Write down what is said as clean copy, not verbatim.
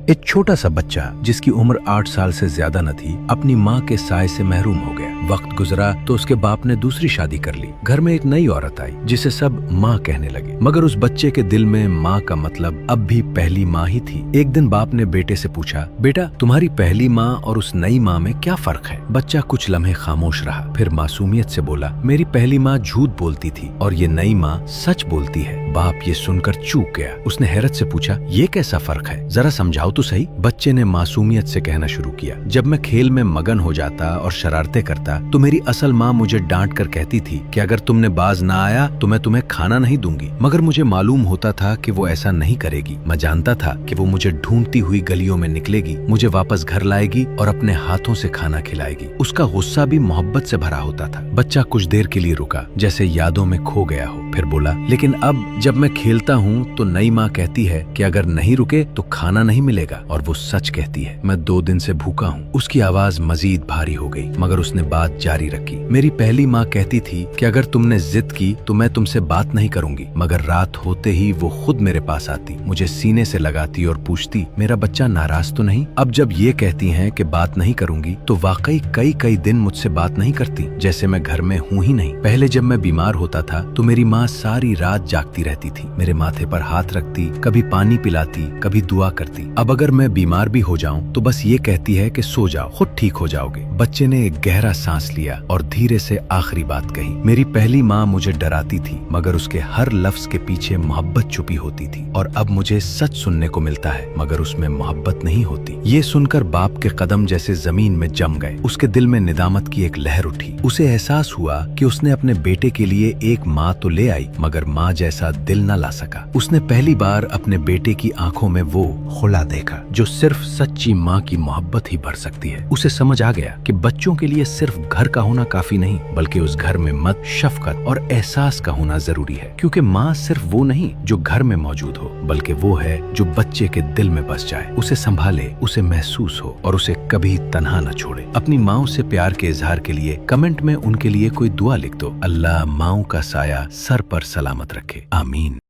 एक छोटा सा बच्चा जिसकी उम्र 8 साल से ज्यादा न थी अपनी माँ के साय से महरूम हो गया। वक्त गुजरा तो उसके बाप ने दूसरी शादी कर ली। घर में एक नई औरत आई जिसे सब माँ कहने लगे, मगर उस बच्चे के दिल में माँ का मतलब अब भी पहली माँ ही थी। एक दिन बाप ने बेटे से पूछा, बेटा तुम्हारी पहली माँ और उस नई माँ में क्या फर्क है? बच्चा कुछ लम्हे खामोश रहा, फिर मासूमियत से बोला, मेरी पहली माँ झूठ बोलती थी और ये नई माँ सच बोलती है। बाप ये सुनकर चूक गया। उसने हैरत से पूछा, ये कैसा फर्क है, जरा समझाओ तो सही। बच्चे ने मासूमियत से कहना शुरू किया, जब मैं खेल में मगन हो जाता और शरारतें करता तो मेरी असल माँ मुझे डांट कर कहती थी कि अगर तुमने बाज ना आया तो मैं तुम्हें खाना नहीं दूंगी। मगर मुझे मालूम होता था कि वो ऐसा नहीं करेगी। मैं जानता था कि वो मुझे ढूंढती हुई गलियों में निकलेगी, मुझे वापस घर लाएगी और अपने हाथों से खाना खिलाएगी। उसका गुस्सा भी मोहब्बत से भरा होता था। बच्चा कुछ देर के लिए रुका, जैसे यादों में खो गया हो, फिर बोला, लेकिन अब जब मैं खेलता हूँ तो नई माँ कहती है कि अगर नहीं रुके तो खाना नहीं मिलेगा, और वो सच कहती है। मैं 2 दिन से भूखा हूँ। उसकी आवाज मजीद भारी हो गई, मगर उसने बात जारी रखी। मेरी पहली माँ कहती थी कि अगर तुमने जिद की तो मैं तुमसे बात नहीं करूंगी, मगर रात होते ही वो खुद मेरे पास आती, मुझे सीने से लगाती और पूछती, मेरा बच्चा नाराज तो नहीं? अब जब ये कहती हैं कि बात नहीं करूंगी तो वाकई कई दिन मुझसे बात नहीं करती, जैसे मैं घर में हूँ ही नहीं। पहले जब मैं बीमार होता था तो मेरी माँ सारी रात जागती रहती थी, मेरे माथे पर हाथ रखती, कभी पानी पिलाती, कभी दुआ करती। अब अगर मैं बीमार भी हो जाऊं तो बस ये कहती है कि सो जाओ, खुद ठीक हो जाओगे। बच्चे ने एक गहरा सांस लिया और धीरे से आखिरी बात कही, मेरी पहली माँ मुझे डराती थी, मगर उसके हर लफ्ज के पीछे मोहब्बत छुपी होती थी, और अब मुझे सच सुनने को मिलता है मगर उसमें मोहब्बत नहीं होती। ये सुनकर बाप के कदम जैसे जमीन में जम गए। उसके दिल में निदामत की एक लहर उठी। उसे एहसास हुआ कि उसने अपने बेटे के लिए एक माँ तो ले आई, मगर माँ जैसा दिल न ला सका। उसने पहली बार अपने बेटे की आंखों में वो खुला देखा जो सिर्फ सच्ची माँ की मोहब्बत ही भर सकती है। उसे समझ आ गया कि बच्चों के लिए सिर्फ घर का होना काफी नहीं, बल्कि उस घर में मत, शफकत और एहसास का होना जरूरी है। क्योंकि माँ सिर्फ वो नहीं जो घर में मौजूद हो, बल्कि वो है जो बच्चे के दिल में बस जाए, उसे संभाले, उसे महसूस हो और उसे कभी तन्हा न छोड़े। अपनी माँओं से प्यार के इजहार के लिए कमेंट में उनके लिए कोई दुआ लिख दो। अल्लाह माँओं का साया सर पर सलामत रखे। आमीन।